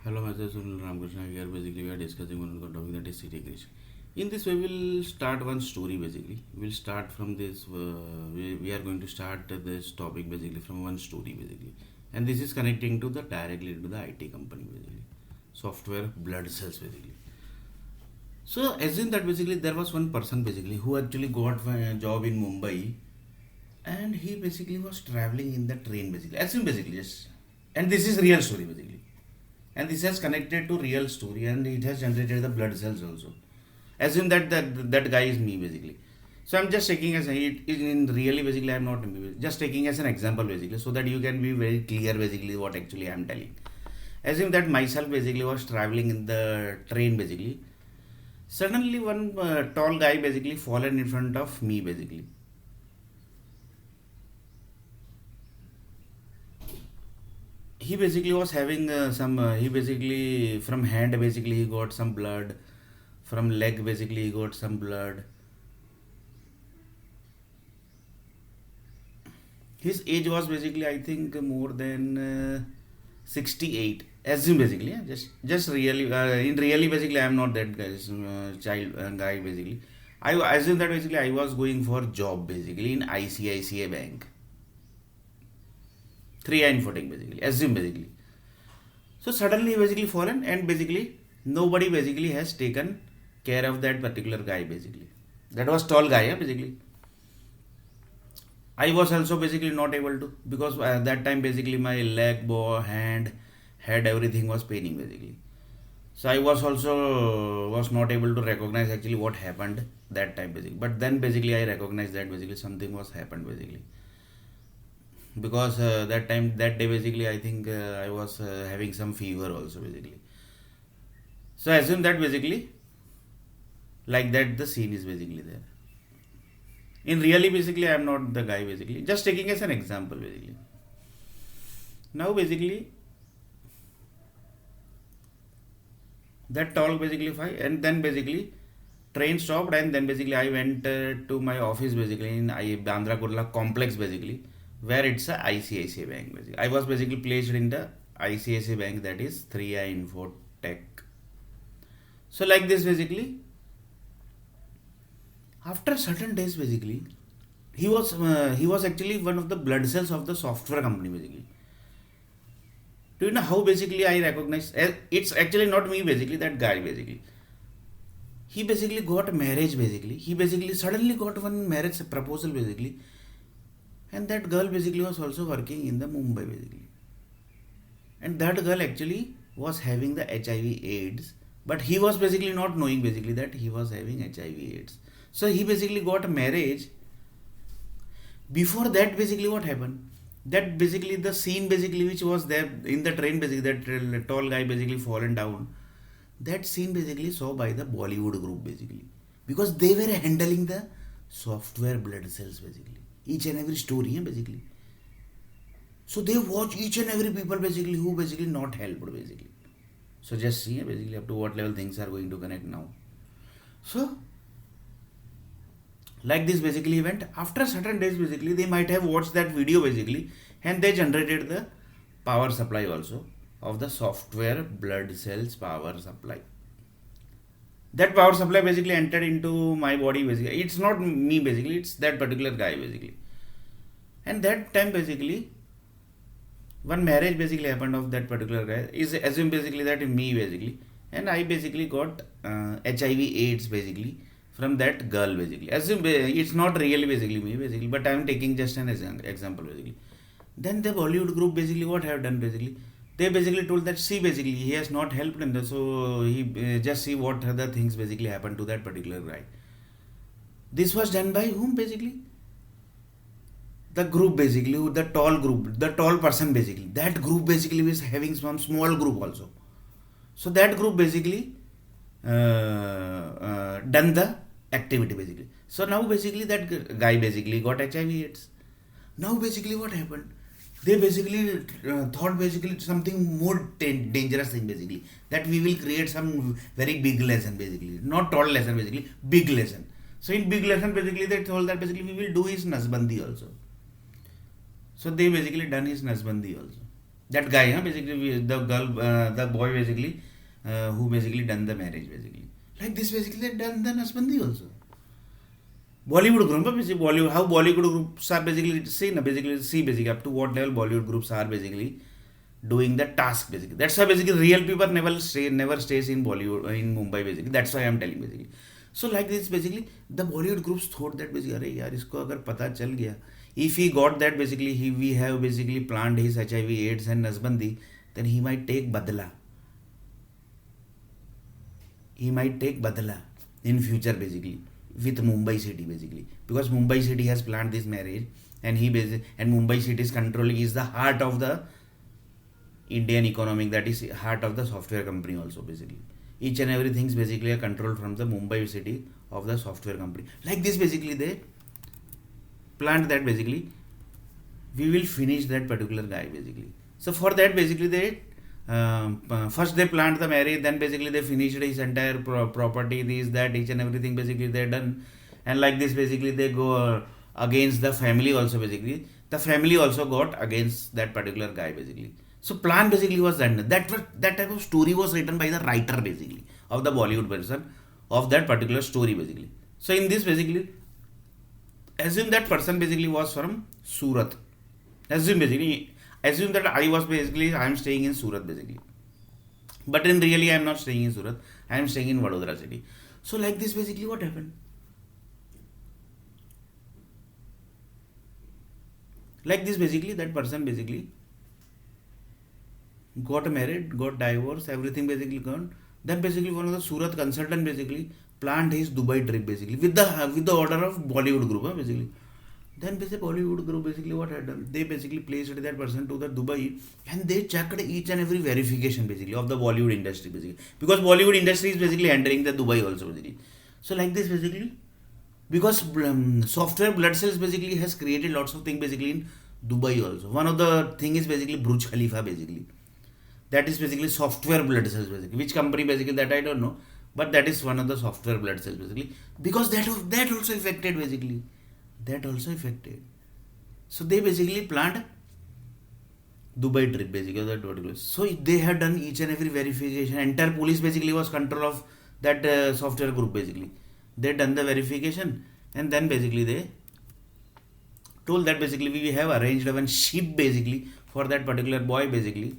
Hello, myself Sunil Ramakrishna here. Basically, we are discussing one topic that is city creation. In this way, we'll start one story basically. We'll start from this. We are going to start this topic basically from one story basically, and this is connecting to the directly to the IT company basically, software blood cells basically. So assume that basically there was one person basically who actually got a job in Mumbai, and he basically was traveling in the train basically. Assume basically just, and this is real story basically, and this has connected to real story, and it has generated the blood cells also. Assume that guy is me basically. So I'm just taking as in really basically I'm not me, just taking as an example basically, so that you can be very clear basically what actually I'm telling. Assume that myself basically was traveling in the train basically. Suddenly one tall guy basically fallen in front of me basically. He basically was having he basically from hand basically he got some blood, from leg basically he got some blood. His age was basically I think more than 68. Assume basically, yeah, just really in really basically I am not that guy's child guy basically. I assume that basically I was going for job basically in ICICI Bank. 3 line footing basically. Assume basically. So suddenly basically fallen, and basically nobody basically has taken care of that particular guy basically. That was tall guy, yeah, basically. I was also basically not able to, because that time basically my leg, hand, head, everything was paining basically. So I was also was not able to recognize actually what happened that time basically. But then basically I recognized that basically something was happened basically, because that day basically I think I was having some fever also basically. So I assume that basically like that the scene is basically there. In really basically I am not the guy basically, just taking as an example basically. Now basically that tall basically fine, and then basically train stopped, and then basically I went to my office basically in Bandra Kurla complex basically, where it's a ICICI Bank basically. I was basically placed in the ICICI Bank, that is 3i Infotech. So like this basically, after certain days basically, he was actually one of the blood cells of the software company basically. Do you know how basically I recognize? It's actually not me basically, that guy basically. He basically got marriage basically. He basically suddenly got one marriage proposal basically, and that girl basically was also working in the Mumbai basically. And that girl actually was having the HIV/AIDS, but he was basically not knowing basically that he was having HIV/AIDS. So he basically got a marriage. Before that basically what happened? That basically the scene basically which was there in the train basically, that tall guy basically fallen down. That scene basically saw by the Bollywood group basically, because they were handling the software blood cells basically, each and every story, basically. So they watch each and every people basically who basically not helped basically. So just see basically up to what level things are going to connect now. So like this basically event, after certain days basically they might have watched that video basically, and they generated the power supply also of the software blood cells power supply. That power supply basically entered into my body basically. It's not me basically, it's that particular guy basically. And that time basically one marriage basically happened of that particular guy. Is assume basically that me basically, and I basically got HIV/AIDS basically from that girl basically. Assume it's not really basically me basically, but I am taking just an example basically. Then the Bollywood group basically what have done basically, they basically told that see basically he has not helped in so he just see what other things basically happened to that particular guy. This was done by whom basically? The group basically, the tall group, the tall person basically. That group basically was having some small group also. So that group basically done the activity basically. So now basically that guy basically got HIV/AIDS. Now basically what happened? They basically thought basically something more dangerous thing basically, that we will create some very big lesson basically, not tall lesson basically, big lesson. So in big lesson basically they told that basically we will do his nasbandi also. So they basically done his nasbandi also. That guy, huh, basically the girl, the boy basically, who basically done the marriage basically. Like this basically they done the Nasbandi also. Bollywood group, basically Bollywood, how Bollywood groups are basically see basically up to what level Bollywood groups are basically doing the task basically. That's why basically real people never stays in Bollywood in Mumbai basically. That's why I'm telling basically. So like this basically the Bollywood groups thought that basically अरे यार इसको अगर पता चल गया, if he got that basically we have basically planned his HIV AIDS and Nasbandi, then he might take badla. He might take badla in future basically with Mumbai city basically, because Mumbai city has planned this marriage, and and Mumbai city's control is the heart of the Indian economic, that is heart of the software company also basically. Each and everything is basically a control from the Mumbai city of the software company. Like this basically they planned that basically we will finish that particular guy basically. So for that basically they first they planned the marriage, then basically they finished his entire property, this that each and everything basically they done, and like this basically they go against the family also basically. The family also got against that particular guy basically. So plan basically was done. That type of story was written by the writer basically of the Bollywood person of that particular story basically. So in this basically, assume that person basically was from Surat. Assume that I am staying in Surat basically. But in really I am not staying in Surat. I am staying in Vadodara city. So like this basically what happened? Like this basically that person basically got married, got divorced, everything basically gone. Then basically one of the Surat consultant basically planned his Dubai trip basically with the order of Bollywood group, basically. Then basically Bollywood group basically what had done? They basically placed that person to the Dubai, and they checked each and every verification basically of the Bollywood industry basically, because Bollywood industry is basically entering the Dubai also basically. So like this basically, because software blood cells basically has created lots of things basically in Dubai also. One of the thing is basically Burj Khalifa basically. That is basically software blood cells basically. Which company basically that I don't know, but that is one of the software blood cells basically, because that also affected basically. That also affected. So they basically planned Dubai trip basically that particular. So they had done each and every verification. Entire police basically was control of that software group basically. They done the verification, and then basically they told that basically we have arranged one ship basically for that particular boy basically,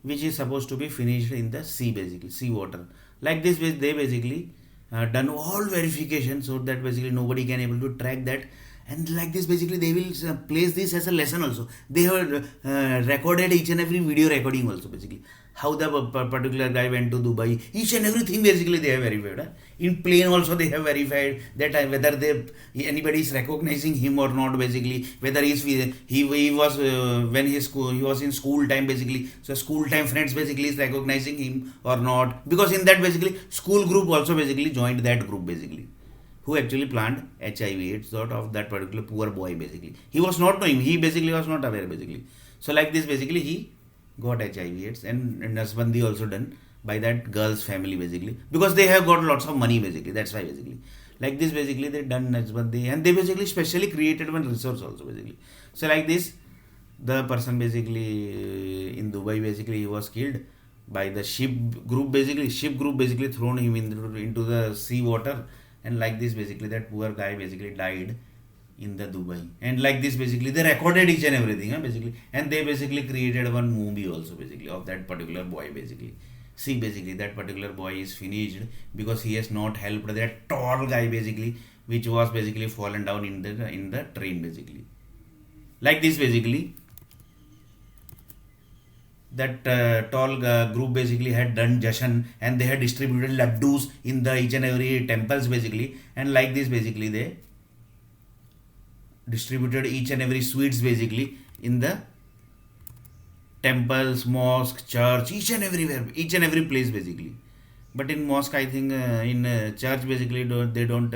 which is supposed to be finished in the sea basically, sea water. Like this they basically done all verification so that basically nobody can able to track that. And like this basically they will place this as a lesson also. They have recorded each and every video recording also basically, how the particular guy went to Dubai, each and everything basically they have verified. In plane also they have verified that whether anybody is recognizing him or not basically, whether he was when he was in school time basically, so school time friends basically is recognizing him or not, because in that basically school group also basically joined that group basically, who actually planned HIV AIDS sort of that particular poor boy basically. He was not knowing, he basically was not aware basically. So like this basically he got HIV AIDS, and Nasbandi also done by that girl's family basically, because they have got lots of money basically, that's why basically. Like this basically they done Nasbandi, and they basically specially created one resource also basically. So like this the person basically in Dubai basically he was killed by the ship group basically thrown him into the sea water, and like this basically that poor guy basically died in the Dubai. And like this basically they recorded each and everything basically, and they basically created one movie also basically of that particular boy basically. See basically that particular boy is finished because he has not helped that tall guy basically, which was basically fallen down in the train basically. Like this basically that tall group basically had done jashan, and they had distributed laddus in the each and every temples basically, and like this basically they distributed each and every sweets basically in the temples, mosque, church, each and every place basically. But in mosque I think in church basically they don't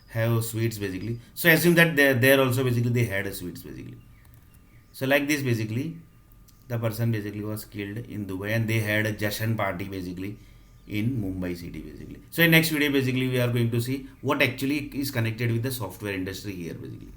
have sweets basically, so assume that there also basically they had sweets basically. So like this basically the person basically was killed in Dubai, and they had a Jashan party basically in Mumbai city basically. So in next video basically we are going to see what actually is connected with the software industry here basically.